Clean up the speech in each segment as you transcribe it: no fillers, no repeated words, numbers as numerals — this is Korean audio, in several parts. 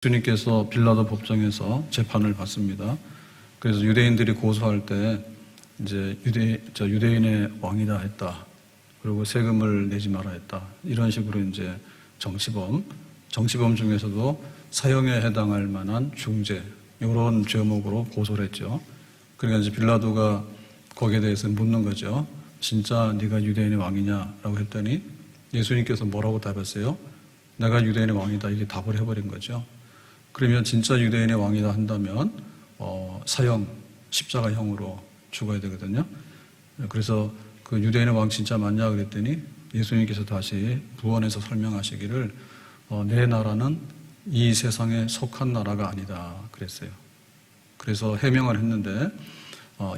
주님께서 빌라도 법정에서 재판을 받습니다. 그래서 유대인들이 고소할 때 이제 유대인의 왕이다 했다. 그리고 세금을 내지 마라 했다. 이런 식으로 이제 정치범 중에서도 사형에 해당할 만한 중죄, 이런 죄목으로 고소를 했죠. 그러니까 이제 빌라도가 거기에 대해서 묻는 거죠. 진짜 네가 유대인의 왕이냐라고 했더니 예수님께서 뭐라고 답했어요? 내가 유대인의 왕이다. 이렇게 답을 해버린 거죠. 그러면 진짜 유대인의 왕이다 한다면 사형, 십자가형으로 죽어야 되거든요. 그래서 그 유대인의 왕 진짜 맞냐 그랬더니 예수님께서 다시 부언해서 설명하시기를 내 나라는 이 세상에 속한 나라가 아니다 그랬어요. 그래서 해명을 했는데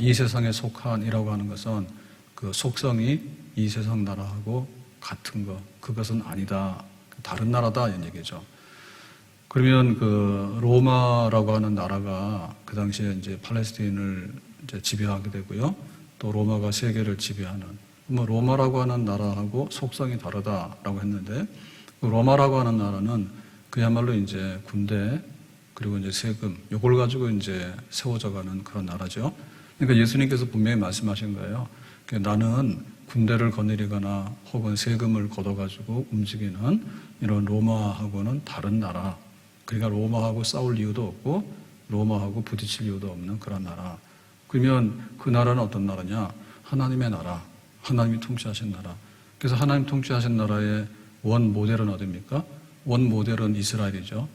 이 세상에 속한이라고 하는 것은 그 속성이 이 세상 나라하고 같은 거, 그것은 아니다. 다른 나라다 이런 얘기죠. 그러면 그 로마라고 하는 나라가 그 당시에 이제 팔레스타인을 이제 지배하게 되고요. 또 로마가 세계를 지배하는, 뭐 로마라고 하는 나라하고 속성이 다르다라고 했는데, 그 로마라고 하는 나라는 그야말로 이제 군대 그리고 이제 세금, 요걸 가지고 이제 세워져가는 그런 나라죠. 그러니까 예수님께서 분명히 말씀하신 거예요. 나는 군대를 거느리거나 혹은 세금을 걷어가지고 움직이는 이런 로마하고는 다른 나라. 그러니까 로마하고 싸울 이유도 없고 로마하고 부딪힐 이유도 없는 그런 나라. 그러면 그 나라는 어떤 나라냐? 하나님의 나라, 하나님이 통치하신 나라. 그래서 하나님 통치하신 나라의 원 모델은 어디입니까? 원 모델은 이스라엘이죠.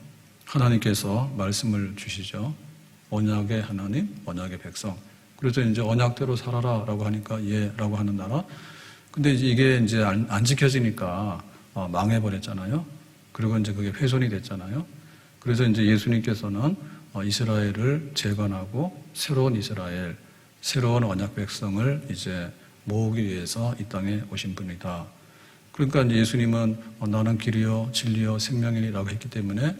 하나님께서 말씀을 주시죠. 언약의 하나님, 언약의 백성. 그래서 이제 언약대로 살아라라고 하니까 예라고 하는 나라. 근데 이게 이제 안 지켜지니까 망해버렸잖아요. 그리고 이제 그게 훼손이 됐잖아요. 그래서 이제 예수님께서는 이스라엘을 재건하고 새로운 이스라엘, 새로운 언약 백성을 이제 모으기 위해서 이 땅에 오신 분이다. 그러니까 이제 예수님은 나는 길이요, 진리요, 생명이라고 했기 때문에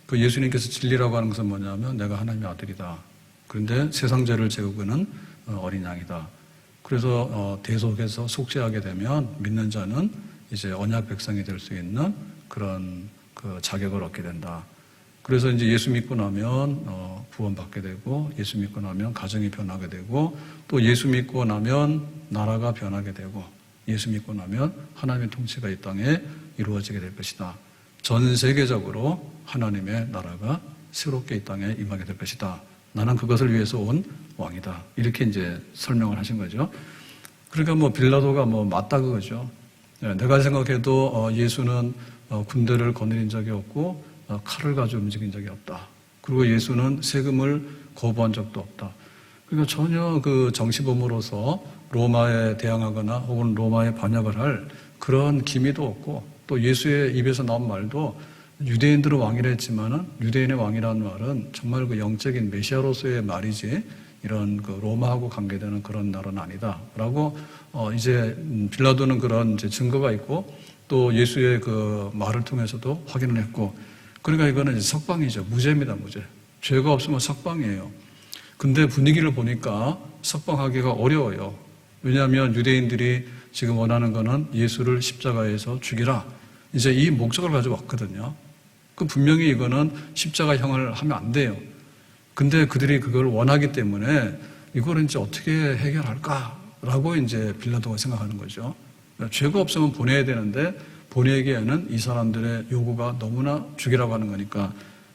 그 예수님께서 진리라고 하는 것은 뭐냐면 내가 하나님의 아들이다. 그런데 세상 죄를 재우고는 어린 양이다. 그래서 대속에서 속죄하게 되면 믿는 자는 이제 언약 백성이 될 수 있는 그런 그 자격을 얻게 된다. 그래서 이제 예수 믿고 나면 구원받게 되고, 예수 믿고 나면 가정이 변하게 되고, 또 예수 믿고 나면 나라가 변하게 되고, 예수 믿고 나면 하나님의 통치가 이 땅에 이루어지게 될 것이다. 전 세계적으로 하나님의 나라가 새롭게 이 땅에 임하게 될 것이다. 나는 그것을 위해서 온 왕이다. 이렇게 이제 설명을 하신 거죠. 그러니까 뭐 빌라도가 뭐 맞다 그거죠. 내가 생각해도 예수는 군대를 거느린 적이 없고 칼을 가지고 움직인 적이 없다. 그리고 예수는 세금을 거부한 적도 없다. 그러니까 전혀 그 정치범으로서 로마에 대항하거나 혹은 로마에 반역을 할 그런 기미도 없고, 또 예수의 입에서 나온 말도 유대인들은 왕이라 했지만은 유대인의 왕이라는 말은 정말 그 영적인 메시아로서의 말이지 이런 그 로마하고 관계되는 그런 나라는 아니다라고 이제 빌라도는 그런 이제 증거가 있고, 또 예수의 그 말을 통해서도 확인을 했고, 그러니까 이거는 이제 석방이죠. 무죄입니다, 무죄. 죄가 없으면 석방이에요. 근데 분위기를 보니까 석방하기가 어려워요. 왜냐하면 유대인들이 지금 원하는 거는 예수를 십자가에서 죽이라. 이제 이 목적을 가지고 왔거든요. 그 분명히 이거는 십자가형을 하면 안 돼요. 근데 그들이 그걸 원하기 때문에 이걸 이제 어떻게 해결할까라고 이제 빌라도가 생각하는 거죠. 죄가 없으면 보내야 되는데 보내기에는 이 사람들의 요구가 너무나 죽이라고 하는 거니까,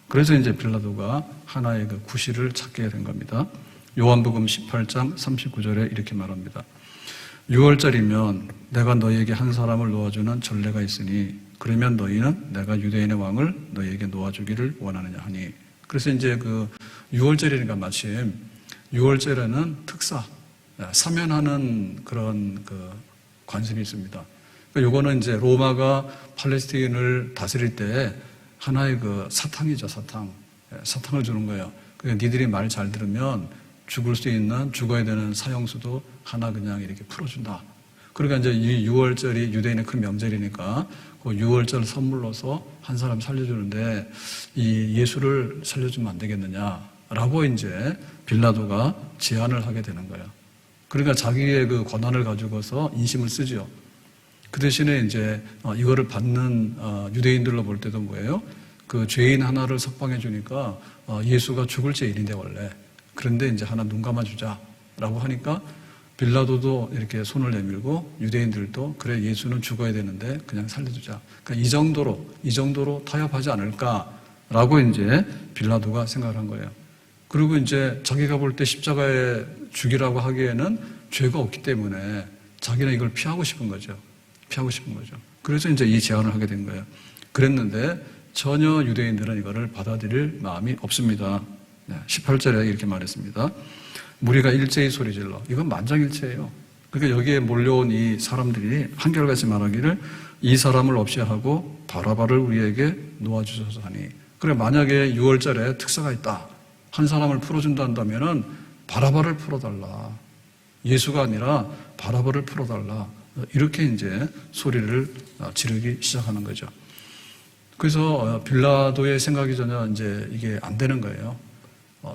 그래서 이제 빌라도가 하나의 그 구실을 찾게 된 겁니다. 요한복음 18장 39절에 이렇게 말합니다. 6월절이면 내가 너희에게 한 사람을 놓아주는 전례가 있으니 그러면 너희는 내가 유대인의 왕을 너희에게 놓아주기를 원하느냐 하니. 그래서 이제 그 6월절이니까 마침 6월절에는 특사, 사면하는 그런 그 관습이 있습니다. 요거는 이제 로마가 팔레스타인을 다스릴 때 하나의 그 사탕이죠, 사탕. 사탕을 주는 거예요. 그러니까 니들이 말 잘 들으면 죽을 수 있는, 죽어야 되는 사형수도 하나 그냥 이렇게 풀어준다. 그러니까 이제 이 6월절이 유대인의 큰 명절이니까 그 6월절 선물로서 한 사람 살려주는데 이 예수를 살려주면 안 되겠느냐라고 이제 빌라도가 제안을 하게 되는 거예요. 그러니까 자기의 그 권한을 가지고서 인심을 쓰죠. 그 대신에 이제 이거를 받는 유대인들로 볼 때도 뭐예요? 그 죄인 하나를 석방해 주니까 예수가 죽을 죄인인데 원래. 그런데 이제 하나 눈 감아주자라고 하니까 빌라도도 이렇게 손을 내밀고 유대인들도 그래 예수는 죽어야 되는데 그냥 살려주자. 그러니까 이 정도로 타협하지 않을까라고 이제 빌라도가 생각을 한 거예요. 그리고 이제 자기가 볼 때 십자가에 죽이라고 하기에는 죄가 없기 때문에 자기는 이걸 피하고 싶은 거죠. 그래서 이제 이 제안을 하게 된 거예요. 그랬는데 전혀 유대인들은 이거를 받아들일 마음이 없습니다. 18절에 이렇게 말했습니다. 무리가 일제히 소리질러. 이건 만장일치예요. 그러니까 여기에 몰려온 이 사람들이 한결같이 말하기를 이 사람을 없이 하고 바라바를 우리에게 놓아주소서 하니. 그러니까 만약에 6월절에 특사가 있다. 한 사람을 풀어준다 한다면은 바라바를 풀어달라. 예수가 아니라 바라바를 풀어달라. 이렇게 이제 소리를 지르기 시작하는 거죠. 그래서 빌라도의 생각이 전혀 이제 이게 안 되는 거예요.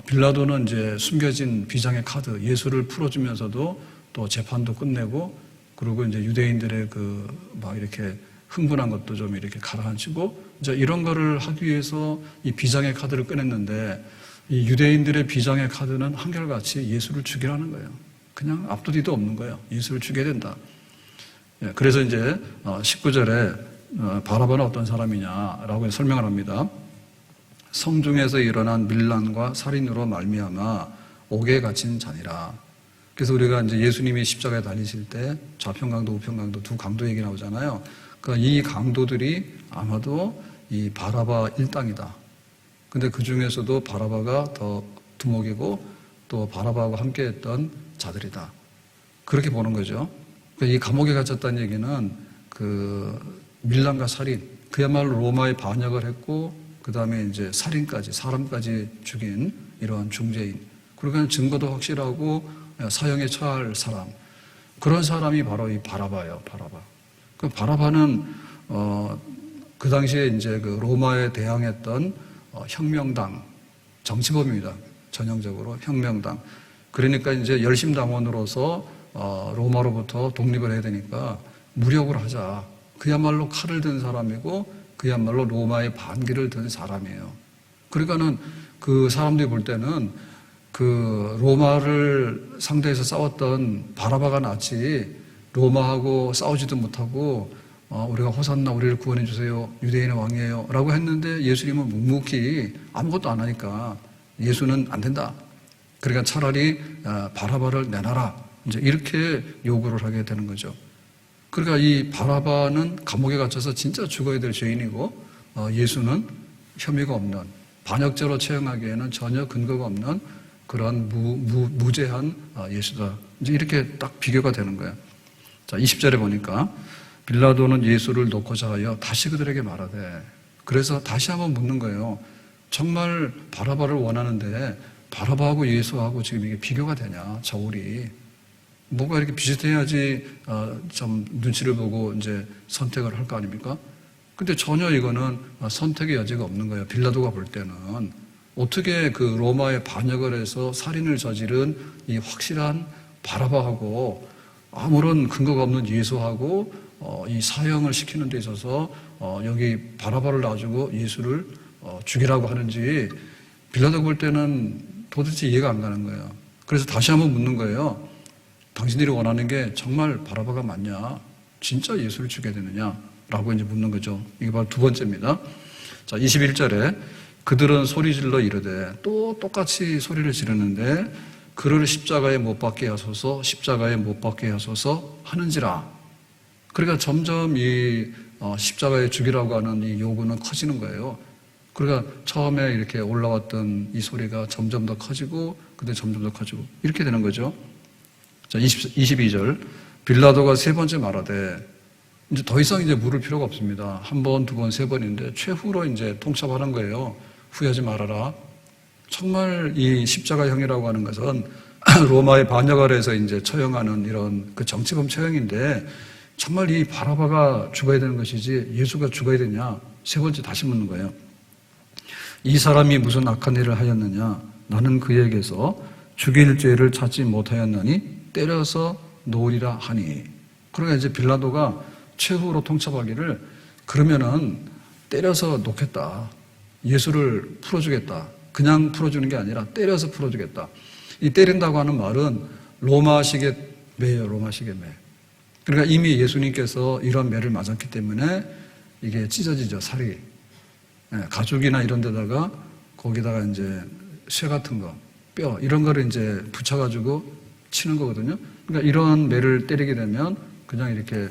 빌라도는 이제 숨겨진 비장의 카드, 예수를 풀어주면서도 또 재판도 끝내고, 그리고 이제 유대인들의 막 이렇게 흥분한 것도 좀 이렇게 가라앉히고, 이제 이런 거를 하기 위해서 이 비장의 카드를 꺼냈는데, 이 유대인들의 비장의 카드는 한결같이 예수를 죽이라는 거예요. 그냥 앞도뒤도 없는 거예요. 예수를 죽여야 된다. 그래서 이제 19절에 바라바는 어떤 사람이냐라고 설명을 합니다. 성중에서 일어난 밀란과 살인으로 말미암아 옥에 갇힌 자니라. 그래서 우리가 이제 예수님이 십자가에 달리실 때 좌편강도 우편강도 두 강도 얘기 나오잖아요. 그러니까 이 강도들이 아마도 이 바라바 일당이다. 근데 그 중에서도 바라바가 더 두목이고 또 바라바하고 함께했던 자들이다. 그렇게 보는 거죠. 그러니까 이 감옥에 갇혔다는 얘기는 그 밀란과 살인, 그야말로 로마에 반역을 했고 그 다음에 이제 살인까지, 사람까지 죽인 이러한 중죄인. 그러니까 증거도 확실하고 사형에 처할 사람. 그런 사람이 바로 이 바라바예요, 바라바. 그 바라바는, 그 당시에 이제 그 로마에 대항했던 혁명당, 정치범입니다. 전형적으로 혁명당. 그러니까 이제 열심당원으로서 로마로부터 독립을 해야 되니까 무력으로 하자. 그야말로 칼을 든 사람이고 그야말로 로마의 반기를 든 사람이에요. 그러니까는 그 사람들이 볼 때는 그 로마를 상대해서 싸웠던 바라바가 낫지 로마하고 싸우지도 못하고 우리가 호산나 우리를 구원해 주세요. 유대인의 왕이에요. 라고 했는데 예수님은 묵묵히 아무것도 안 하니까 예수는 안 된다. 그러니까 차라리 바라바를 내놔라. 이제 이렇게 요구를 하게 되는 거죠. 그러니까 이 바라바는 감옥에 갇혀서 진짜 죽어야 될 죄인이고 예수는 혐의가 없는, 반역죄로 처형하기에는 전혀 근거가 없는 그런 무죄한 예수다. 이제 이렇게 딱 비교가 되는 거예요. 자, 20절에 보니까 빌라도는 예수를 놓고자 하여 다시 그들에게 말하되, 그래서 다시 한번 묻는 거예요. 정말 바라바를 원하는데 바라바하고 예수하고 지금 이게 비교가 되냐, 저울이. 뭐가 이렇게 비슷해야지 좀 눈치를 보고 이제 선택을 할 거 아닙니까? 근데 전혀 이거는 선택의 여지가 없는 거예요. 빌라도가 볼 때는 어떻게 그 로마에 반역을 해서 살인을 저지른 이 확실한 바라바하고 아무런 근거가 없는 예수하고 이 사형을 시키는 데 있어서 여기 바라바를 놔주고 예수를 죽이라고 하는지 빌라도가 볼 때는 도대체 이해가 안 가는 거예요. 그래서 다시 한번 묻는 거예요. 당신들이 원하는 게 정말 바라바가 맞냐? 진짜 예수를 죽여야 되느냐? 라고 이제 묻는 거죠. 이게 바로 두 번째입니다. 자, 21절에 그들은 소리질러 이르되, 또 똑같이 소리를 지르는데 그를 십자가에 못 박게 하소서, 십자가에 못 박게 하소서 하는지라. 그러니까 점점 이 십자가에 죽이라고 하는 이 요구는 커지는 거예요. 그러니까 처음에 이렇게 올라왔던 이 소리가 점점 더 커지고 근데 점점 더 커지고 이렇게 되는 거죠. 자, 22절. 빌라도가 세 번째 말하되, 이제 더 이상 이제 물을 필요가 없습니다. 한 번, 두 번, 세 번인데 최후로 이제 통첩하는 거예요. 후회하지 말아라. 정말 이 십자가형이라고 하는 것은 로마의 반역을 해서 이제 처형하는 이런 그 정치범 처형인데 정말 이 바라바가 죽어야 되는 것이지 예수가 죽어야 되냐? 세 번째 다시 묻는 거예요. 이 사람이 무슨 악한 일을 하였느냐? 나는 그에게서 죽일 죄를 찾지 못하였나니 때려서 놓으리라 하니. 그러니까 이제 빌라도가 최후로 통첩하기를 그러면은 때려서 놓겠다. 예수를 풀어주겠다. 그냥 풀어주는 게 아니라 때려서 풀어주겠다. 이 때린다고 하는 말은 로마식의 매예요. 로마식의 매. 그러니까 이미 예수님께서 이런 매를 맞았기 때문에 이게 찢어지죠. 살이. 가죽이나 이런 데다가 거기다가 이제 쇠 같은 거, 뼈 이런 거를 이제 붙여가지고 치는 거거든요. 그러니까 이런 매를 때리게 되면 그냥 이렇게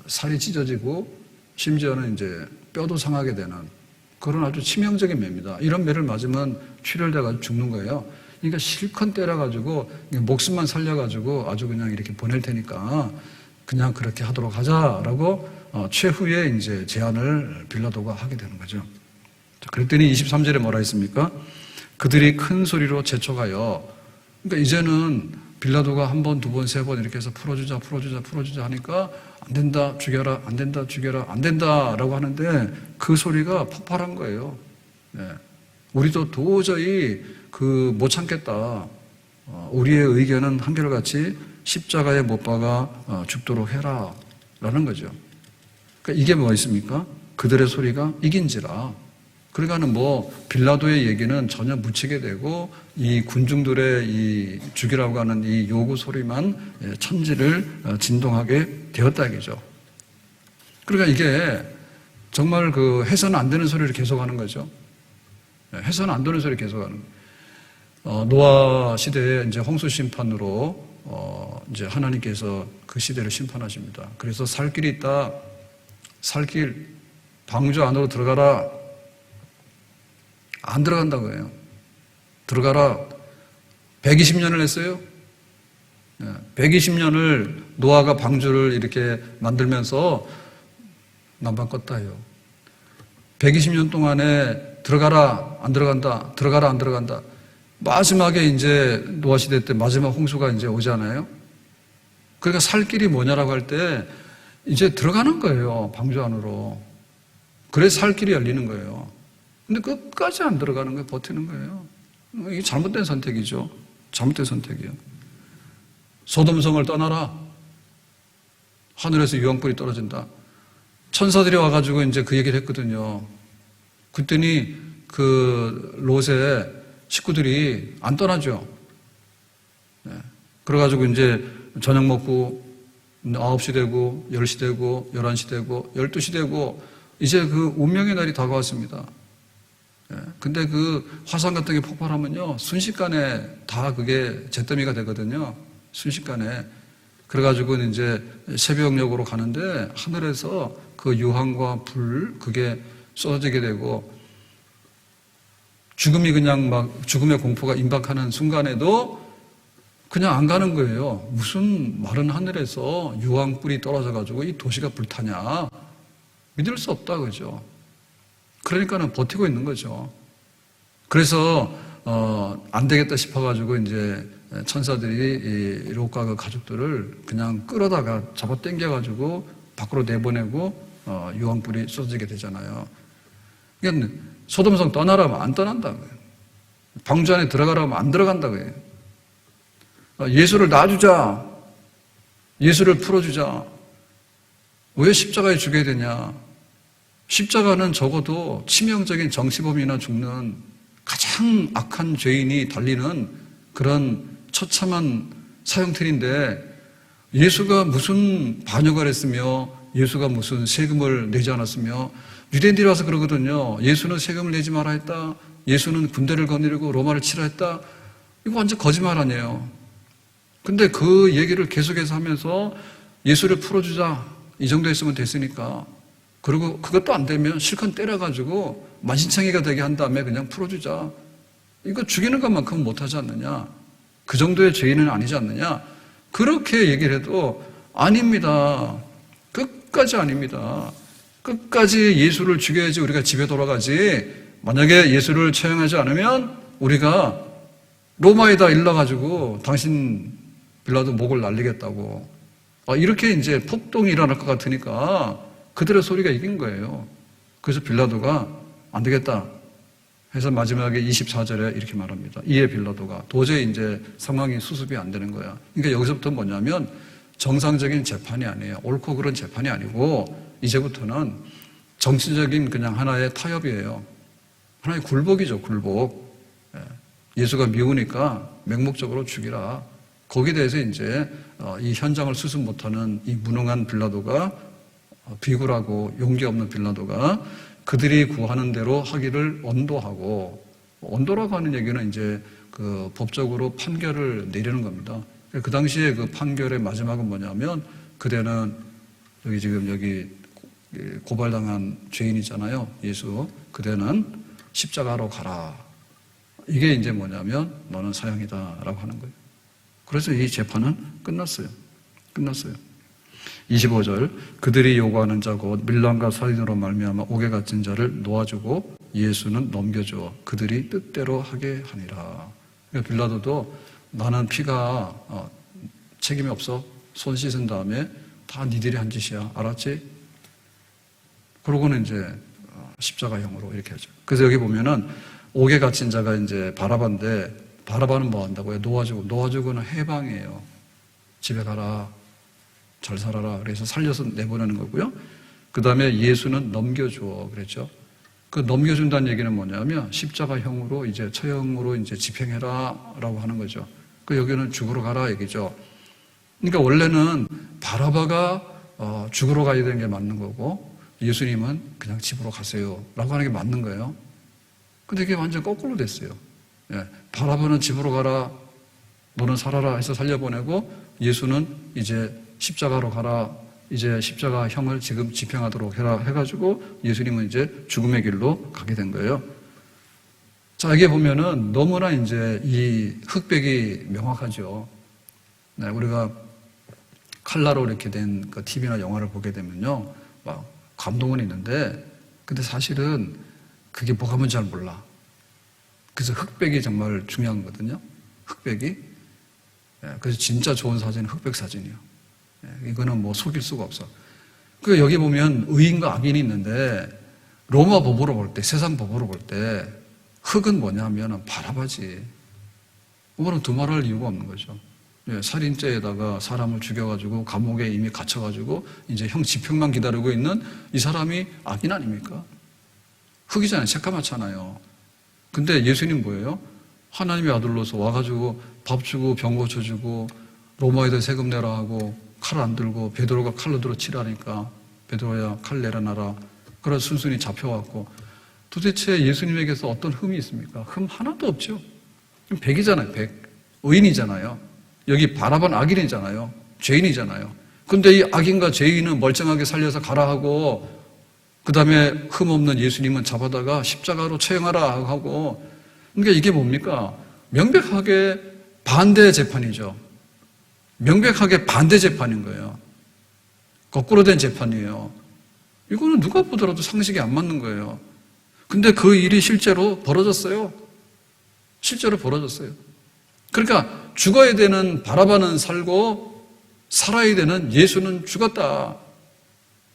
살이 찢어지고 심지어는 이제 뼈도 상하게 되는 그런 아주 치명적인 매입니다. 이런 매를 맞으면 출혈돼가지고 죽는 거예요. 그러니까 실컷 때려가지고 목숨만 살려가지고 아주 그냥 이렇게 보낼 테니까 그냥 그렇게 하도록 하자라고 최후의 이제 제안을 빌라도가 하게 되는 거죠. 그랬더니 23절에 뭐라 했습니까? 그들이 큰 소리로 재촉하여, 그러니까 이제는 빌라도가 한 번, 두 번, 세 번 이렇게 해서 풀어주자 하니까 안 된다, 죽여라, 안 된다, 죽여라, 안 된다라고 하는데 그 소리가 폭발한 거예요. 네. 우리도 도저히 못 참겠다. 우리의 의견은 한결같이 십자가에 못 박아 죽도록 해라 라는 거죠. 그러니까 이게 뭐가 있습니까? 그들의 소리가 이긴지라. 그러니까는 빌라도의 얘기는 전혀 묻히게 되고 이 군중들의 이 죽이라고 하는 이 요구 소리만 천지를 진동하게 되었다 이거죠. 그러니까 이게 정말 해서는 안 되는 소리를 계속하는 거죠. 해서는 안 되는 소리를 계속하는 거예요. 노아 시대에 이제 홍수 심판으로 이제 하나님께서 그 시대를 심판하십니다. 그래서 살 길이 있다. 살 길, 방주 안으로 들어가라. 안 들어간다고 해요. 들어가라. 120년을 했어요. 120년을 노아가 방주를 이렇게 만들면서 난방 껐다 해요. 120년 동안에 들어가라, 안 들어간다, 들어가라, 안 들어간다. 마지막에 이제 노아 시대 때 마지막 홍수가 이제 오잖아요. 그러니까 살 길이 뭐냐라고 할 때 이제 들어가는 거예요. 방주 안으로. 그래서 살 길이 열리는 거예요. 근데 끝까지 안 들어가는 거예요. 버티는 거예요. 이게 잘못된 선택이죠. 잘못된 선택이에요. 소돔성을 떠나라. 하늘에서 유황불이 떨어진다. 천사들이 와가지고 이제 그 얘기를 했거든요. 그랬더니 롯의 식구들이 안 떠나죠. 네. 그래가지고 이제 저녁 먹고 9시 되고 10시 되고 11시 되고 12시 되고 이제 그 운명의 날이 다가왔습니다. 근데 화산 같은 게 폭발하면요, 순식간에 다 그게 잿더미가 되거든요. 순식간에. 그래가지고 이제 새벽녘으로 가는데 하늘에서 그 유황과 불, 그게 쏟아지게 되고 죽음이 그냥 죽음의 공포가 임박하는 순간에도 그냥 안 가는 거예요. 무슨 마른 하늘에서 유황불이 떨어져가지고 이 도시가 불타냐. 믿을 수 없다, 그죠? 그러니까는 버티고 있는 거죠. 그래서 안 되겠다 싶어가지고 이제 천사들이 이 롯과 그 가족들을 그냥 끌어다가 잡아 당겨가지고 밖으로 내보내고 유황불이 쏟아지게 되잖아요. 그러니까 소돔성 떠나라면 안 떠난다고요. 방주 안에 들어가라면 안 들어간다고요. 예수를 놔주자. 예수를 풀어주자. 왜 십자가에 죽여야 되냐. 십자가는 적어도 치명적인 정치범이나 죽는 가장 악한 죄인이 달리는 그런 처참한 사형틀인데 예수가 무슨 반역을 했으며 예수가 무슨 세금을 내지 않았으며 유대인들이 와서 그러거든요. 예수는 세금을 내지 마라 했다. 예수는 군대를 거느리고 로마를 치라 했다. 이거 완전 거짓말 아니에요. 근데 그 얘기를 계속해서 하면서 예수를 풀어주자. 이 정도 했으면 됐으니까. 그리고 그것도 안 되면 실컷 때려가지고 만신창이가 되게 한 다음에 그냥 풀어주자. 이거 죽이는 것만큼은 못하지 않느냐. 그 정도의 죄인은 아니지 않느냐. 그렇게 얘기를 해도 아닙니다. 끝까지 아닙니다. 끝까지 예수를 죽여야지 우리가 집에 돌아가지. 만약에 예수를 처형하지 않으면 우리가 로마에다 일러가지고 당신 빌라도 목을 날리겠다고. 이렇게 이제 폭동이 일어날 것 같으니까 그들의 소리가 이긴 거예요. 그래서 빌라도가 안 되겠다 해서 마지막에 24절에 이렇게 말합니다. 이에 빌라도가 도저히 이제 상황이 수습이 안 되는 거야. 그러니까 여기서부터 뭐냐면 정상적인 재판이 아니에요. 옳고 그른 재판이 아니고 이제부터는 정치적인 그냥 하나의 타협이에요. 하나의 굴복이죠, 굴복. 예수가 미우니까 맹목적으로 죽이라. 거기에 대해서 이제 이 현장을 수습 못하는 이 무능한 빌라도가, 비굴하고 용기 없는 빌라도가 그들이 구하는 대로 하기를 언도하고, 언도라고 하는 얘기는 이제 그 법적으로 판결을 내리는 겁니다. 그 당시에 그 판결의 마지막은 뭐냐면, 그대는 여기 고발당한 죄인이잖아요, 예수. 그대는 십자가로 가라. 이게 이제 뭐냐면 너는 사형이다라고 하는 거예요. 그래서 이 재판은 끝났어요. 25절, 그들이 요구하는 자 곧 밀란과 살인으로 말미암아 옥에 갇힌 자를 놓아주고 예수는 넘겨주어 그들이 뜻대로 하게 하니라. 그러니까 빌라도도 나는 피가 책임이 없어. 손 씻은 다음에 다 니들이 한 짓이야. 알았지? 그러고는 이제 십자가형으로 이렇게 하죠. 그래서 여기 보면은 옥에 갇힌 자가 이제 바라바인데, 바라바는 뭐 한다고요? 놓아주고는 해방이에요. 집에 가라. 잘 살아라. 그래서 살려서 내보내는 거고요. 그 다음에 예수는 넘겨줘. 그랬죠. 그 넘겨준다는 얘기는 뭐냐면 십자가형으로 이제 처형으로 이제 집행해라 라고 하는 거죠. 그 여기는 죽으러 가라 얘기죠. 그러니까 원래는 바라바가 죽으러 가야 되는 게 맞는 거고, 예수님은 그냥 집으로 가세요 라고 하는 게 맞는 거예요. 근데 이게 완전 거꾸로 됐어요. 바라바는 집으로 가라, 너는 살아라 해서 살려보내고, 예수는 이제 십자가로 가라, 이제 십자가형을 지금 집행하도록 해라 해가지고 예수님은 이제 죽음의 길로 가게 된 거예요. 자, 여기 보면은 너무나 이제 이 흑백이 명확하죠. 우리가 칼라로 이렇게 된 그 TV나 영화를 보게 되면요, 막 감동은 있는데, 근데 사실은 그게 뭐가 뭔지 잘 몰라. 그래서 흑백이 정말 중요한 거거든요. 흑백이. 그래서 진짜 좋은 사진은 흑백 사진이에요. 이거는 뭐 속일 수가 없어. 그 여기 보면 의인과 악인이 있는데, 로마 법으로 볼 때, 세상 법으로 볼 때 흑은 뭐냐면 바라바지. 그거는 두말할 이유가 없는 거죠. 살인죄에다가 사람을 죽여가지고 감옥에 이미 갇혀가지고 이제 형 집행만 기다리고 있는 이 사람이 악인 아닙니까? 흑이잖아요. 새까맣잖아요. 근데 예수님 뭐예요? 하나님의 아들로서 와가지고 밥 주고 병 고쳐주고 로마에다 세금 내라 하고 칼 안 들고 베드로가 칼로 들어 치라니까 베드로야 칼 내려놔라. 그래서 순순히 잡혀왔고, 도대체 예수님에게서 어떤 흠이 있습니까? 흠 하나도 없죠. 백이잖아요. 백. 의인이잖아요. 여기 바라바는 악인이잖아요. 죄인이잖아요. 근데 이 악인과 죄인은 멀쩡하게 살려서 가라 하고, 그 다음에 흠 없는 예수님은 잡아다가 십자가로 처형하라 하고, 그러니까 이게 뭡니까? 명백하게 반대 재판이죠. 명백하게 반대 재판인 거예요. 거꾸로 된 재판이에요. 이거는 누가 보더라도 상식이 안 맞는 거예요. 근데 그 일이 실제로 벌어졌어요. 실제로 벌어졌어요. 그러니까 죽어야 되는 바라바는 살고 살아야 되는 예수는 죽었다.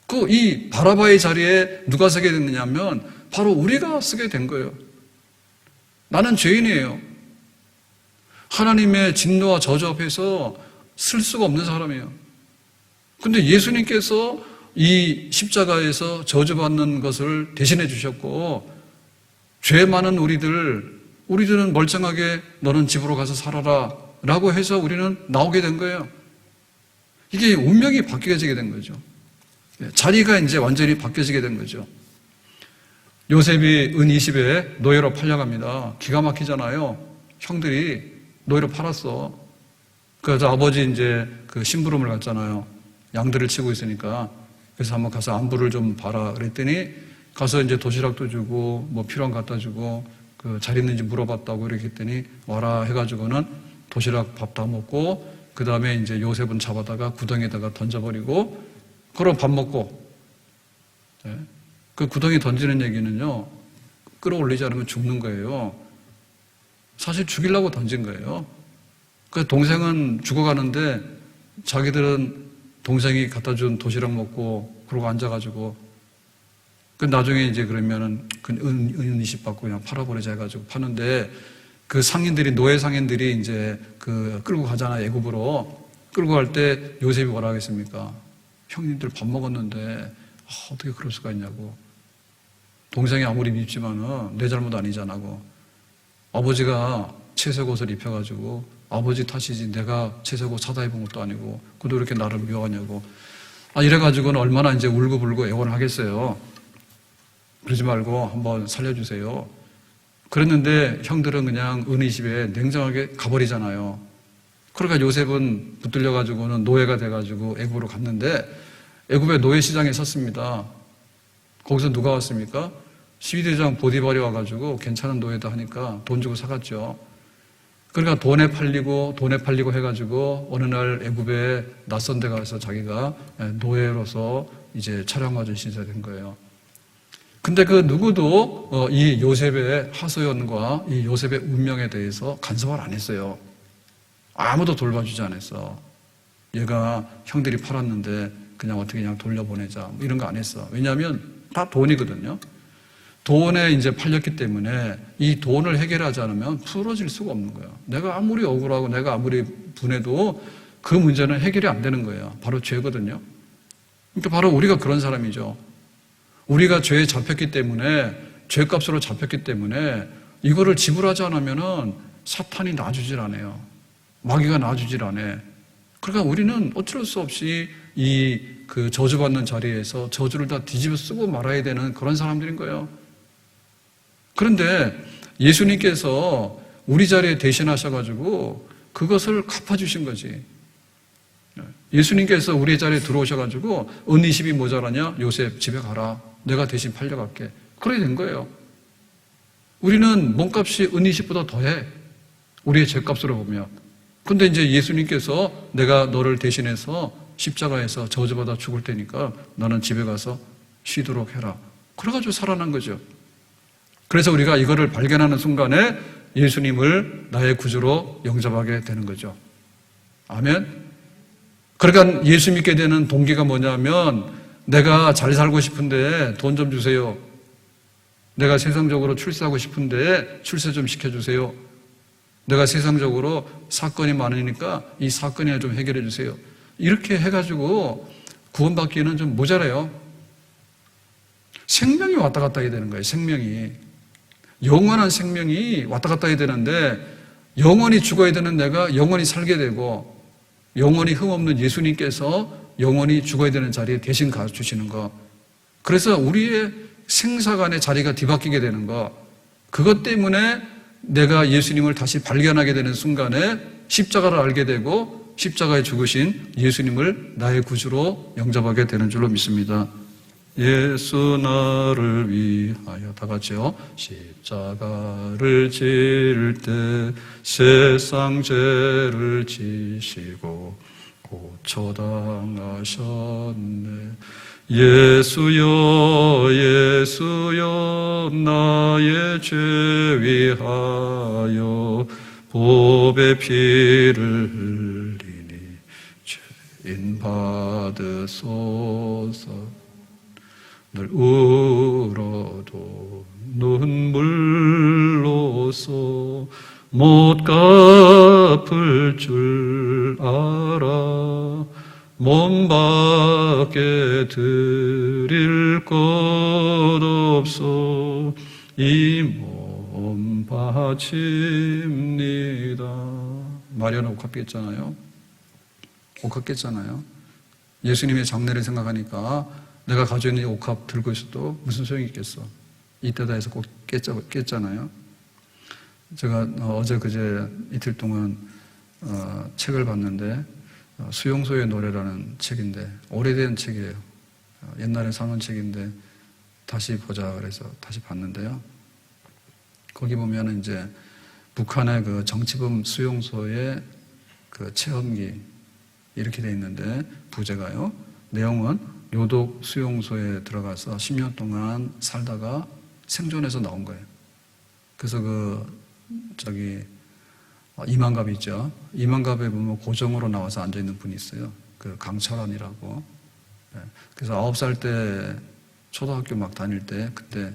그 이 바라바의 자리에 누가 서게 됐느냐면 바로 우리가 서게 된 거예요. 나는 죄인이에요. 하나님의 진노와 저주 앞에서 쓸 수가 없는 사람이에요. 근데 예수님께서 이 십자가에서 저주받는 것을 대신해 주셨고, 죄 많은 우리들은 멀쩡하게 너는 집으로 가서 살아라 라고 해서 우리는 나오게 된 거예요. 이게 운명이 바뀌어지게 된 거죠. 자리가 이제 완전히 바뀌어지게 된 거죠. 요셉이 은 20에 노예로 팔려갑니다. 기가 막히잖아요. 형들이 노예로 팔았어. 그래서 아버지 이제 그 심부름을 갔잖아요. 양들을 치고 있으니까. 그래서 한번 가서 안부를 좀 봐라 그랬더니 가서 이제 도시락도 주고 뭐 필요한 거 갖다 주고 그 잘 있는지 물어봤다고 이렇게 했더니 와라 해가지고는 도시락 밥 다 먹고, 그 다음에 이제 요셉은 잡아다가 구덩이에다가 던져버리고, 그럼 밥 먹고, 그 구덩이 던지는 얘기는요, 끌어올리지 않으면 죽는 거예요. 사실 죽이려고 던진 거예요. 그 동생은 죽어가는데 자기들은 동생이 갖다 준 도시락 먹고 그러고 앉아가지고, 그 나중에 이제 그러면은 그 은 20 받고 그냥 팔아버리자 해가지고 파는데, 그 상인들이, 노예 상인들이 이제 그 끌고 가잖아, 애굽으로. 끌고 갈 때 요셉이 뭐라 하겠습니까? 형님들 밥 먹었는데 어떻게 그럴 수가 있냐고. 동생이 아무리 밉지만은 내 잘못 아니잖아고. 아버지가 채색 옷을 입혀가지고 아버지 탓이지 내가 채색 옷 사다 입은 것도 아니고 그도 이렇게 나를 미워하냐고. 이래가지고는 얼마나 이제 울고불고 애원을 하겠어요. 그러지 말고 한번 살려주세요. 그랬는데 형들은 그냥 은희 집에 냉정하게 가버리잖아요. 그러니까 요셉은 붙들려가지고는 노예가 돼가지고 애굽으로 갔는데 애굽의 노예 시장에 섰습니다. 거기서 누가 왔습니까? 12대장 보디발이 와가지고 괜찮은 노예다 하니까 돈 주고 사갔죠. 그러니까 돈에 팔리고 해가지고 어느 날 애굽에 낯선 데 가서 자기가 노예로서 이제 차량맞은 신세가 된 거예요. 근데 그 누구도 이 요셉의 하소연과 이 요셉의 운명에 대해서 간섭을 안 했어요. 아무도 돌봐주지 않았어. 얘가 형들이 팔았는데 그냥 어떻게 그냥 돌려보내자 뭐 이런 거 안 했어. 왜냐하면 다 돈이거든요. 돈에 이제 팔렸기 때문에 이 돈을 해결하지 않으면 풀어질 수가 없는 거예요. 내가 아무리 억울하고 내가 아무리 분해도 그 문제는 해결이 안 되는 거예요. 바로 죄거든요. 그러니까 바로 우리가 그런 사람이죠. 우리가 죄에 잡혔기 때문에, 죄값으로 잡혔기 때문에 이거를 지불하지 않으면은 사탄이 놔주질 않아요. 마귀가 놔주질 않아. 그러니까 우리는 어쩔 수 없이 그 저주받는 자리에서 저주를 다 뒤집어 쓰고 말아야 되는 그런 사람들인 거예요. 그런데 예수님께서 우리 자리에 대신하셔가지고 그것을 갚아주신 거지. 예수님께서 우리 자리에 들어오셔가지고 은희십이 모자라냐? 요셉 집에 가라. 내가 대신 팔려갈게. 그래 된 거예요. 우리는 몸값이 은희십보다 더해. 우리의 죄값으로 보면. 근데 이제 예수님께서 내가 너를 대신해서 십자가에서 저주받아 죽을 테니까 너는 집에 가서 쉬도록 해라. 그래가지고 살아난 거죠. 그래서 우리가 이거를 발견하는 순간에 예수님을 나의 구주로 영접하게 되는 거죠. 아멘. 그러니까 예수 믿게 되는 동기가 뭐냐면 내가 잘 살고 싶은데 돈 좀 주세요. 내가 세상적으로 출세하고 싶은데 출세 좀 시켜주세요. 내가 세상적으로 사건이 많으니까 이 사건이나 좀 해결해 주세요. 이렇게 해가지고 구원받기에는 좀 모자라요. 생명이 왔다 갔다 해야 되는 거예요. 생명이. 영원한 생명이 왔다 갔다 해야 되는데 영원히 죽어야 되는 내가 영원히 살게 되고 영원히 흠없는 예수님께서 영원히 죽어야 되는 자리에 대신 가주시는 거. 그래서 우리의 생사간의 자리가 뒤바뀌게 되는 거. 그것 때문에 내가 예수님을 다시 발견하게 되는 순간에 십자가를 알게 되고 십자가에 죽으신 예수님을 나의 구주로 영접하게 되는 줄로 믿습니다. 예수 나를 위하여 다 같이요. 십자가를 질 때 세상 죄를 지시고 고초당하셨네. 예수여 예수여 나의 죄 위하여 보배 피를 흘리니 죄인 받으소서. 늘 울어도 눈물로써 못 갚을 줄 알아. 몸 밖에 드릴 것 없어 이 몸 바칩니다. 마리아는 옥합 깼잖아요. 옥합 깼잖아요. 예수님의 장례를 생각하니까 내가 가지고 있는 옥합 들고 있어도 무슨 소용이 있겠어. 이때다 해서 꼭 깼잖아요. 제가 어제 그제 이틀 동안 책을 봤는데 수용소의 노래라는 책인데 오래된 책이에요. 옛날에 사놓은 책인데 다시 보자 그래서 다시 봤는데요. 거기 보면 이제 북한의 그 정치범 수용소의 그 체험기 이렇게 돼 있는데 부제가요. 내용은 요독 수용소에 들어가서 10년 동안 살다가 생존해서 나온 거예요. 그래서 이만갑 있죠. 이만갑에 보면 고정으로 나와서 앉아있는 분이 있어요. 그 강철환이라고. 그래서 9살 때 초등학교 막 다닐 때 그때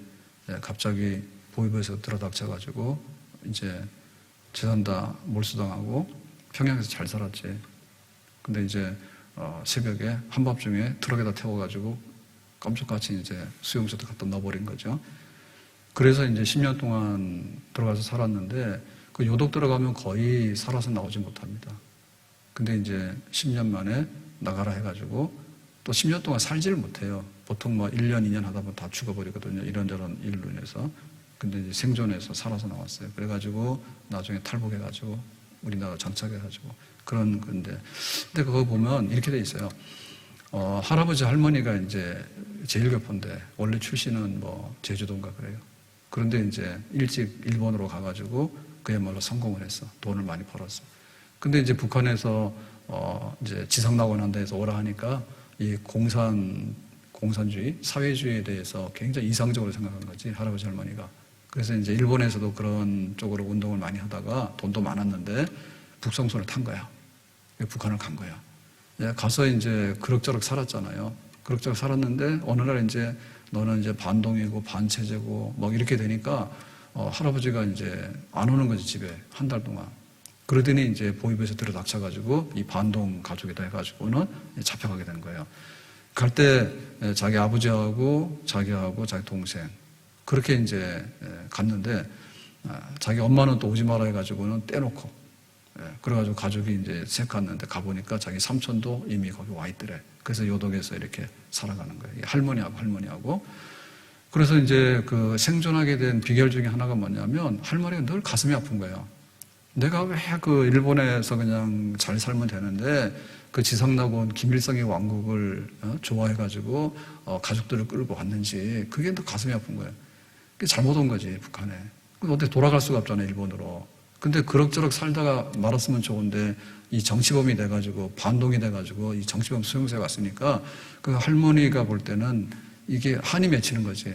갑자기 보위부에서 들어닥쳐가지고 이제 재산 다 몰수당하고 평양에서 잘 살았지. 근데 이제 새벽에 한밤중에 트럭에다 태워가지고 깜짝같이 이제 수용소에 갖다 넣어버린 거죠. 그래서 이제 10년 동안 들어가서 살았는데 그 요독 들어가면 거의 살아서 나오지 못합니다. 근데 이제 10년 만에 나가라 해가지고 또 10년 동안 살지를 못해요. 보통 뭐 1년, 2년 하다 보면 다 죽어버리거든요. 이런저런 일로 인해서. 근데 이제 생존해서 살아서 나왔어요. 그래가지고 나중에 탈북해가지고 우리나라 정착해가지고 그런 건데. 근데 그거 보면 이렇게 돼 있어요. 할아버지 할머니가 이제 제일교포인데 원래 출신은 뭐 제주도인가 그래요. 그런데 이제 일찍 일본으로 가가지고 그야말로 성공을 했어. 돈을 많이 벌었어. 근데 이제 북한에서 이제 지상 낙원한 데에서 오라 하니까 이 공산주의, 사회주의에 대해서 굉장히 이상적으로 생각한 거지, 할아버지 할머니가. 그래서 이제 일본에서도 그런 쪽으로 운동을 많이 하다가 돈도 많았는데 북송선을 탄 거야. 북한을 간 거야. 가서 이제 그럭저럭 살았잖아요. 그럭저럭 살았는데 어느 날 이제 너는 이제 반동이고 반체제고 뭐 이렇게 되니까 할아버지가 이제 안 오는 거지, 집에. 한 달 동안. 그러더니 이제 보위부에서 들어닥쳐가지고 이 반동 가족이다 해가지고는 잡혀가게 된 거예요. 갈 때 자기 아버지하고 자기하고 자기 동생 그렇게 이제 갔는데 자기 엄마는 또 오지 마라 해가지고는 떼놓고 그래가지고 가족이 이제 셋 갔는데 가보니까 자기 삼촌도 이미 거기 와 있더래. 그래서 요독에서 이렇게 살아가는 거예요. 할머니하고. 그래서 이제 그 생존하게 된 비결 중에 하나가 뭐냐면 할머니가 늘 가슴이 아픈 거예요. 내가 왜 그 일본에서 그냥 잘 살면 되는데 그 지상낙원 김일성의 왕국을 좋아해가지고 가족들을 끌고 왔는지 그게 더 가슴이 아픈 거예요. 그게 잘못 온 거지, 북한에. 어떻게 돌아갈 수가 없잖아요, 일본으로. 근데 그럭저럭 살다가 말았으면 좋은데 이 정치범이 돼가지고 반동이 돼가지고 이 정치범 수용소에 왔으니까 그 할머니가 볼 때는 이게 한이 맺히는 거지.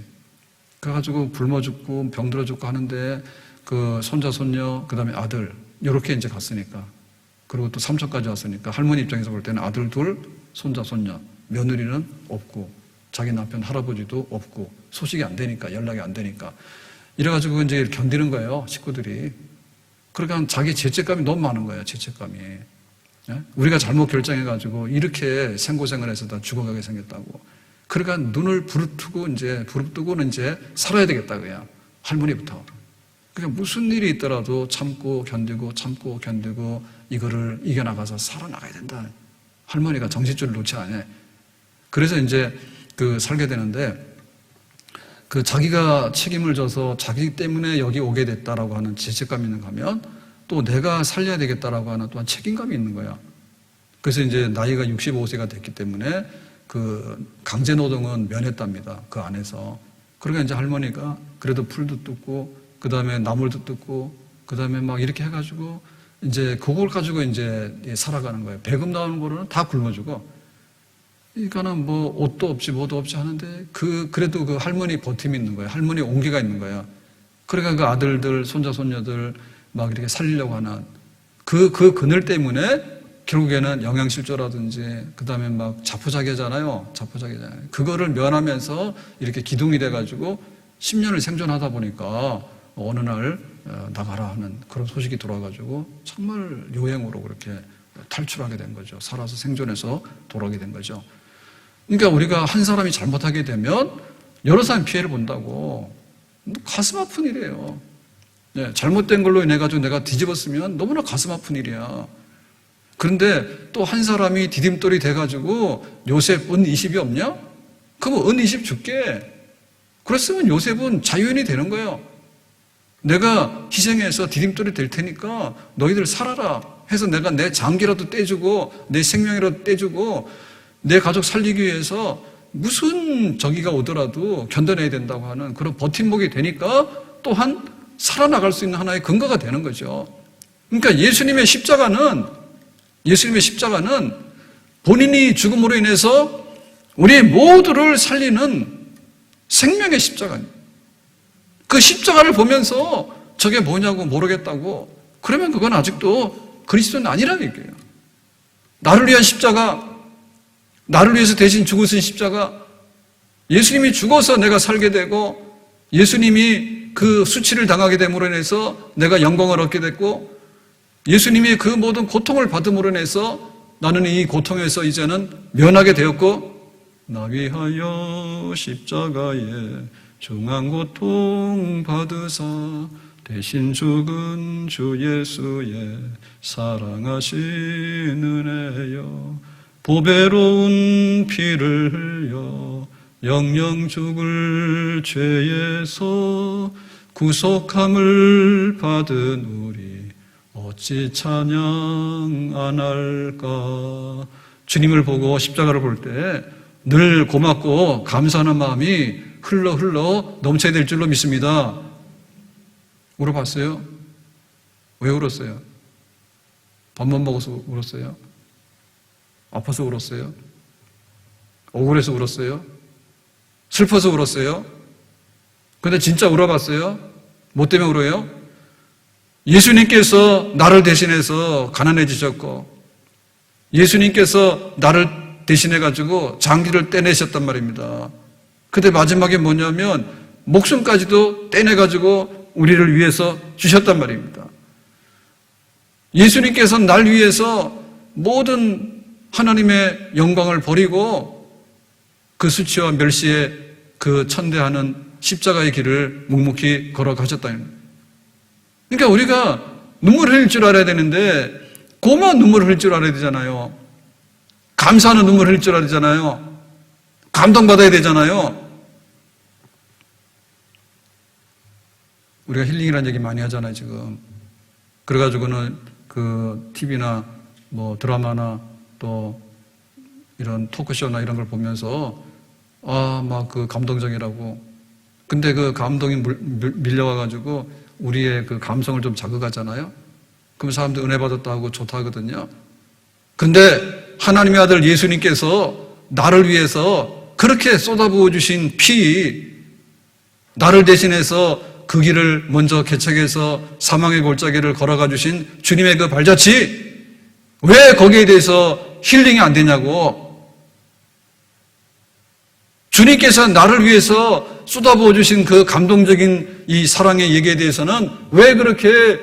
그래가지고 굶어 죽고 병들어 죽고 하는데 그 손자 손녀 그다음에 아들 이렇게 이제 갔으니까 그리고 또 삼촌까지 왔으니까 할머니 입장에서 볼 때는 아들 둘, 손자 손녀, 며느리는 없고 자기 남편 할아버지도 없고 소식이 안 되니까 연락이 안 되니까 이래가지고 이제 견디는 거예요, 식구들이. 그러니까 자기 죄책감이 너무 많은 거예요, 죄책감이. 우리가 잘못 결정해가지고 이렇게 생고생을 해서 다 죽어가게 생겼다고. 그러니까 눈을 부릅뜨고는 이제 살아야 되겠다, 그냥. 할머니부터. 그러니까 무슨 일이 있더라도 참고 견디고 이거를 이겨나가서 살아나가야 된다. 할머니가 정신줄을 놓지 않아. 그래서 이제 살게 되는데 그 자기가 책임을 져서 자기 때문에 여기 오게 됐다라고 하는 죄책감이 있는가 하면 또 내가 살려야 되겠다라고 하는 또한 책임감이 있는 거야. 그래서 이제 나이가 65세가 됐기 때문에 그 강제 노동은 면했답니다. 그 안에서. 그러니까 이제 할머니가 그래도 풀도 뜯고 그 다음에 나물도 뜯고 그 다음에 막 이렇게 해가지고 이제 그걸 가지고 이제 살아가는 거예요. 배급 나오는 거로는 다 굶어주고. 그러니까는 뭐 옷도 없지 뭐도 없지 하는데 그래도 그 할머니 버팀이 있는 거예요. 할머니 온기가 있는 거예요. 그러니까 그 아들들, 손자, 손녀들 막 이렇게 살리려고 하는 그 그늘 때문에 결국에는 영양실조라든지 그 다음에 막 자포자기잖아요. 그거를 면하면서 이렇게 기둥이 돼가지고 10년을 생존하다 보니까 어느 날 나가라 하는 그런 소식이 들어와가지고 정말 요행으로 그렇게 탈출하게 된 거죠. 살아서 생존해서 돌아오게 된 거죠. 그러니까 우리가 한 사람이 잘못하게 되면 여러 사람이 피해를 본다고. 가슴 아픈 일이에요. 네, 잘못된 걸로 인해 가지고 내가 뒤집었으면 너무나 가슴 아픈 일이야. 그런데 또 한 사람이 디딤돌이 돼가지고 요셉 은 20이 없냐? 그럼 은 20 줄게. 그랬으면 요셉은 자유인이 되는 거예요. 내가 희생해서 디딤돌이 될 테니까 너희들 살아라 해서 내가 내 장기라도 떼주고 내 생명이라도 떼주고 내 가족 살리기 위해서 무슨 저기가 오더라도 견뎌내야 된다고 하는 그런 버팀목이 되니까 또한 살아나갈 수 있는 하나의 근거가 되는 거죠. 그러니까 예수님의 십자가는 본인이 죽음으로 인해서 우리 모두를 살리는 생명의 십자가입니다. 그 십자가를 보면서 저게 뭐냐고 모르겠다고 그러면 그건 아직도 그리스도는 아니라는 얘기예요. 나를 위한 십자가, 나를 위해서 대신 죽으신 십자가, 예수님이 죽어서 내가 살게 되고 예수님이 그 수치를 당하게 됨으로 인해서 내가 영광을 얻게 됐고 예수님이 그 모든 고통을 받음으로 인해서 나는 이 고통에서 이제는 면하게 되었고 나 위하여 십자가에 중한 고통 받으사 대신 죽은 주 예수의 사랑하신 은혜여, 보배로운 피를 흘려 영영 죽을 죄에서 구속함을 받은 우리 어찌 찬양 안 할까. 주님을 보고 십자가를 볼 때 늘 고맙고 감사하는 마음이 흘러 넘쳐야 될 줄로 믿습니다. 울어봤어요? 왜 울었어요? 밥만 먹어서 울었어요? 아파서 울었어요? 억울해서 울었어요? 슬퍼서 울었어요? 근데 진짜 울어봤어요? 뭐 때문에 울어요? 예수님께서 나를 대신해서 가난해지셨고, 예수님께서 나를 대신해가지고 장기를 떼내셨단 말입니다. 근데 마지막에 뭐냐면 목숨까지도 떼내가지고 우리를 위해서 주셨단 말입니다. 예수님께서 날 위해서 모든 하나님의 영광을 버리고 그 수치와 멸시에 그 천대하는 십자가의 길을 묵묵히 걸어가셨다. 그러니까 우리가 눈물을 흘릴 줄 알아야 되는데 고마운 눈물을 흘릴 줄 알아야 되잖아요. 감사하는 눈물을 흘릴 줄 알아야 되잖아요. 감동받아야 되잖아요. 우리가 힐링이라는 얘기 많이 하잖아요, 지금. 그래가지고는 그 TV나 뭐 드라마나 또 이런 토크쇼나 이런 걸 보면서 막 그 감동적이라고. 근데 그 감동이 밀려와가지고 우리의 그 감성을 좀 자극하잖아요. 그럼 사람들 은혜 받았다고 좋다 하거든요. 근데 하나님의 아들 예수님께서 나를 위해서 그렇게 쏟아부어 주신 피, 나를 대신해서 그 길을 먼저 개척해서 사망의 골짜기를 걸어가 주신 주님의 그 발자취, 왜 거기에 대해서 힐링이 안 되냐고. 주님께서 나를 위해서 쏟아부어 주신 그 감동적인 이 사랑의 얘기에 대해서는 왜 그렇게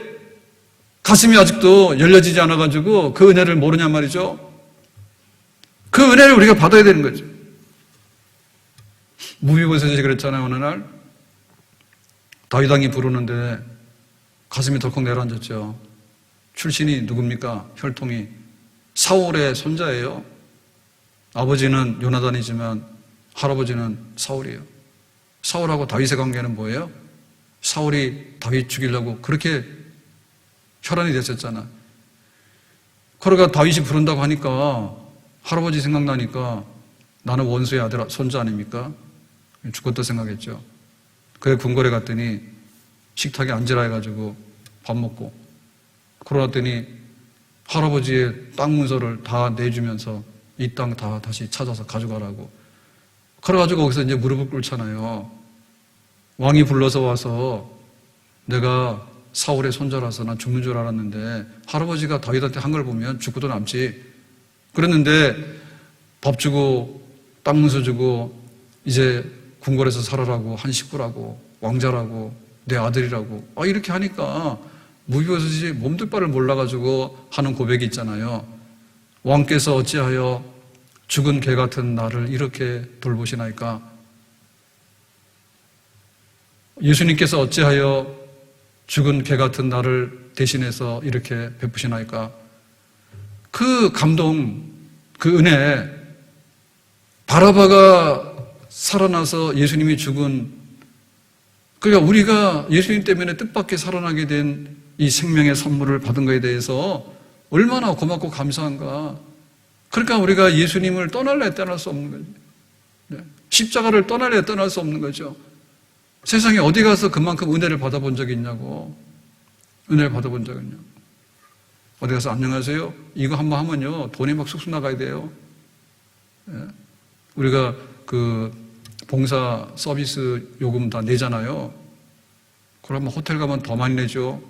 가슴이 아직도 열려지지 않아가지고 그 은혜를 모르냐 말이죠. 그 은혜를 우리가 받아야 되는 거죠. 무비보셋이 그랬잖아요. 어느 날 다윗 왕이 부르는데 가슴이 덜컥 내려앉았죠. 출신이 누굽니까? 혈통이 사울의 손자예요. 아버지는 요나단이지만 할아버지는 사울이에요. 사울하고 다윗의 관계는 뭐예요? 사울이 다윗 죽이려고 그렇게 혈안이 됐었잖아. 그러니까 다윗이 부른다고 하니까 할아버지 생각나니까 나는 원수의 아들, 손자 아닙니까? 죽었다 생각했죠. 그래 궁궐에 갔더니 식탁에 앉으라 해가지고 밥 먹고, 그러더니 할아버지의 땅 문서를 다 내주면서 이 땅 다 다시 찾아서 가져가라고. 그래가지고 거기서 이제 무릎을 꿇잖아요. 왕이 불러서 와서 내가 사울의 손자라서 난 죽는 줄 알았는데 할아버지가 다윗한테 한 걸 보면 죽고도 남지. 그랬는데 밥 주고 땅 문서 주고 이제 궁궐에서 살아라고, 한 식구라고, 왕자라고, 내 아들이라고 이렇게 하니까 무비보셋이 몸둘 바를 몰라가지고 하는 고백이 있잖아요. 왕께서 어찌하여 죽은 개 같은 나를 이렇게 돌보시나이까? 예수님께서 어찌하여 죽은 개 같은 나를 대신해서 이렇게 베푸시나이까? 그 감동, 그 은혜, 바라바가 살아나서 예수님이 죽은, 그러니까 우리가 예수님 때문에 뜻밖의 살아나게 된 이 생명의 선물을 받은 것에 대해서 얼마나 고맙고 감사한가. 그러니까 우리가 예수님을 떠날래 떠날 수 없는 거죠. 십자가를 떠날래 떠날 수 없는 거죠. 세상에 어디 가서 그만큼 은혜를 받아본 적이 있냐고. 은혜를 받아본 적이 있냐고. 어디 가서 안녕하세요? 이거 한번 하면요 돈이 막 쑥쑥 나가야 돼요. 우리가 그 봉사 서비스 요금 다 내잖아요. 그러면 호텔 가면 더 많이 내죠.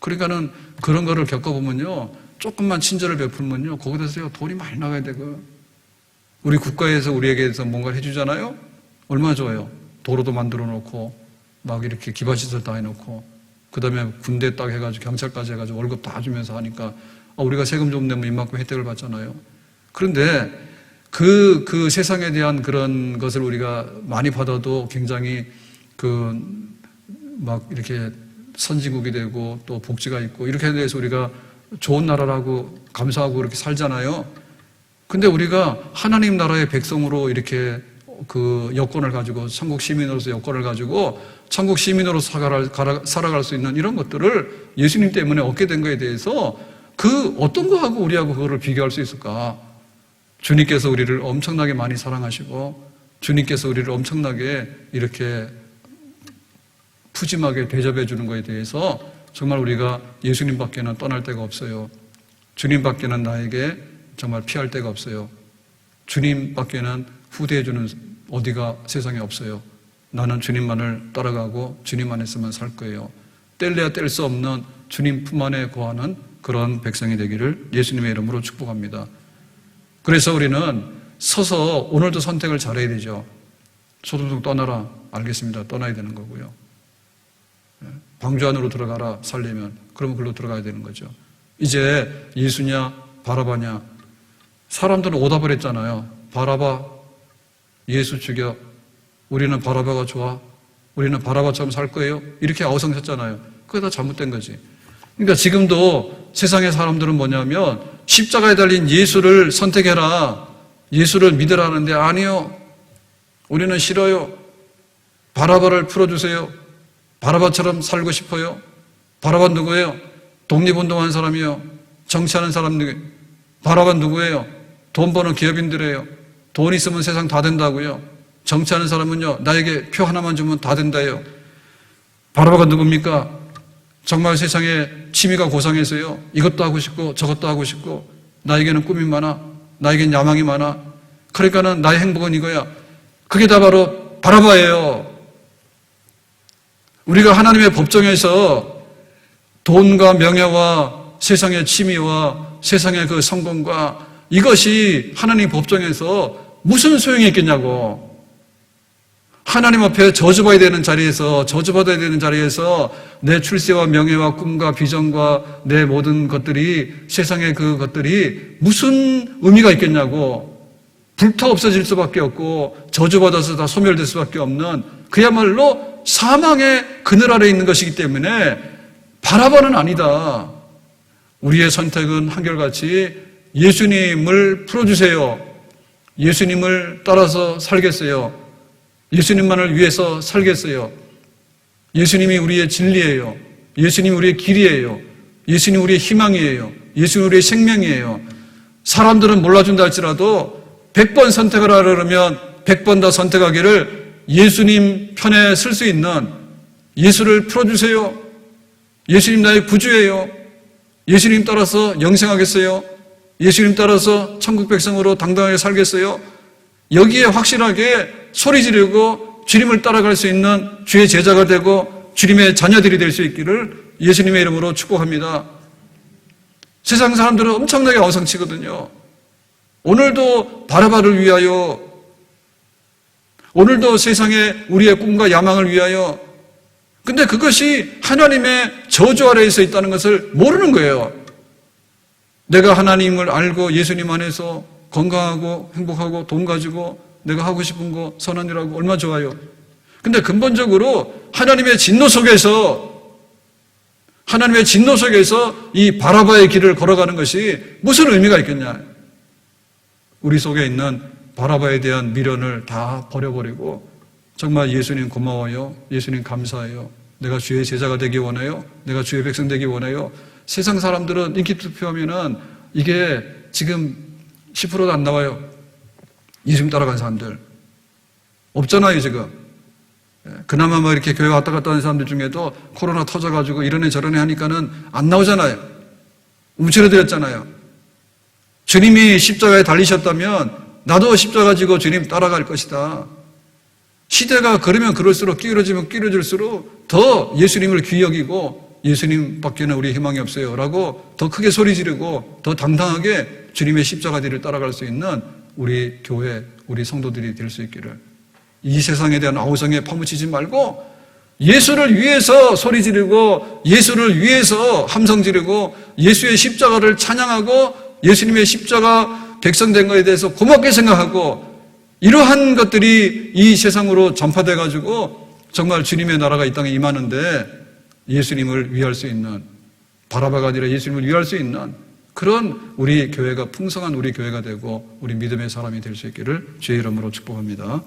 그러니까는 그런 거를 겪어보면요, 조금만 친절을 베풀면요 거기서 돈이 많이 나가야 되고. 우리 국가에서 우리에게 서 뭔가를 해주잖아요. 얼마나 좋아요. 도로도 만들어 놓고 막 이렇게 기반시설 다 해놓고, 그 다음에 군대 딱 해가지고 경찰까지 해가지고 월급 다 주면서 하니까 우리가 세금 좀 내면 이만큼 혜택을 받잖아요. 그런데 그 세상에 대한 그런 것을 우리가 많이 받아도 굉장히 막 이렇게 선진국이 되고 또 복지가 있고 이렇게 돼서 우리가 좋은 나라라고 감사하고 그렇게 살잖아요. 근데 우리가 하나님 나라의 백성으로 이렇게 그 여권을 가지고 천국 시민으로서 여권을 가지고 천국 시민으로 살아갈 수 있는 이런 것들을 예수님 때문에 얻게 된 거에 대해서 그 어떤 거하고 우리하고 그거를 비교할 수 있을까? 주님께서 우리를 엄청나게 많이 사랑하시고 주님께서 우리를 엄청나게 이렇게 푸짐하게 대접해 주는 것에 대해서 정말 우리가 예수님밖에는 떠날 데가 없어요. 주님밖에는 나에게 정말 피할 데가 없어요. 주님밖에는 후대해 주는 어디가 세상에 없어요. 나는 주님만을 따라가고 주님 안에서만 살 거예요. 뗄래야 뗄 수 없는 주님 품 안에 거하는 그런 백성이 되기를 예수님의 이름으로 축복합니다. 그래서 우리는 서서 오늘도 선택을 잘해야 되죠. 소동성 떠나라. 알겠습니다. 떠나야 되는 거고요. 방주 안으로 들어가라. 살려면. 그러면 글로 들어가야 되는 거죠. 이제 예수냐 바라바냐. 사람들은 오답을 했잖아요. 바라바, 예수 죽여. 우리는 바라바가 좋아. 우리는 바라바처럼 살 거예요. 이렇게 아우성했잖아요. 그게 다 잘못된 거지. 그러니까 지금도 세상의 사람들은 뭐냐면 십자가에 달린 예수를 선택해라. 예수를 믿으라는데 아니요. 우리는 싫어요. 바라바를 풀어주세요. 바라바처럼 살고 싶어요. 바라바 누구예요? 독립운동하는 사람이요. 정치하는 사람 누구예요? 바라바 누구예요? 돈 버는 기업인들이에요. 돈 있으면 세상 다 된다고요. 정치하는 사람은요. 나에게 표 하나만 주면 다 된다요. 바라바가 누굽니까? 정말 세상에 취미가 고상해서요. 이것도 하고 싶고 저것도 하고 싶고 나에게는 꿈이 많아. 나에게는 야망이 많아. 그러니까는 나의 행복은 이거야. 그게 다 바로 바라바예요. 우리가 하나님의 법정에서 돈과 명예와 세상의 취미와 세상의 그 성공과 이것이 하나님 법정에서 무슨 소용이 있겠냐고. 하나님 앞에 저주받아야 되는 자리에서 내 출세와 명예와 꿈과 비전과 내 모든 것들이 세상의 그 것들이 무슨 의미가 있겠냐고. 불타 없어질 수밖에 없고 저주받아서 다 소멸될 수밖에 없는 그야말로 사망의 그늘 아래 있는 것이기 때문에 바라바는 아니다. 우리의 선택은 한결같이 예수님을 풀어주세요. 예수님을 따라서 살겠어요. 예수님만을 위해서 살겠어요. 예수님이 우리의 진리예요. 예수님이 우리의 길이에요. 예수님이 우리의 희망이에요. 예수님이 우리의 생명이에요. 사람들은 몰라준다 할지라도 100번 선택을 하라 그러면 100번 다 선택하기를 예수님 편에 설 수 있는 예수를 풀어주세요. 예수님 나의 구주예요. 예수님 따라서 영생하겠어요. 예수님 따라서 천국 백성으로 당당하게 살겠어요. 여기에 확실하게 소리 지르고 주님을 따라갈 수 있는 주의 제자가 되고 주님의 자녀들이 될 수 있기를 예수님의 이름으로 축복합니다. 세상 사람들은 엄청나게 어성치거든요. 오늘도 바라바를 위하여, 오늘도 세상에 우리의 꿈과 야망을 위하여, 근데 그것이 하나님의 저주 아래에 서 있다는 것을 모르는 거예요. 내가 하나님을 알고 예수님 안에서 건강하고 행복하고 돈 가지고 내가 하고 싶은 거 선한 일하고 얼마나 좋아요. 근데 근본적으로 하나님의 진노 속에서 이 바라바의 길을 걸어가는 것이 무슨 의미가 있겠냐. 우리 속에 있는 바라바에 대한 미련을 다 버려버리고 정말 예수님 고마워요. 예수님 감사해요. 내가 주의 제자가 되기 원해요. 내가 주의 백성 되기 원해요. 세상 사람들은 인기 투표하면은 이게 지금 10%도 안 나와요. 예수님 따라간 사람들. 없잖아요, 지금. 그나마 뭐 이렇게 교회 왔다 갔다 하는 사람들 중에도 코로나 터져가지고 이러네 저러네 하니까는 안 나오잖아요. 움츠러들었잖아요. 주님이 십자가에 달리셨다면 나도 십자가 지고 주님 따라갈 것이다. 시대가 그러면 그럴수록 끼어지면 끼어질수록 더 예수님을 귀히 여기고 예수님 밖에는 우리 희망이 없어요 라고 더 크게 소리 지르고 더 당당하게 주님의 십자가 뒤를 따라갈 수 있는 우리 교회, 우리 성도들이 될 수 있기를. 이 세상에 대한 아우성에 파묻히지 말고 예수를 위해서 소리 지르고 예수를 위해서 함성 지르고 예수의 십자가를 찬양하고 예수님의 십자가 백성된 것에 대해서 고맙게 생각하고 이러한 것들이 이 세상으로 전파돼가지고 정말 주님의 나라가 이 땅에 임하는데 예수님을 위할 수 있는, 바라바가 아니라 예수님을 위할 수 있는 그런 우리 교회가, 풍성한 우리 교회가 되고 우리 믿음의 사람이 될 수 있기를 주의 이름으로 축복합니다.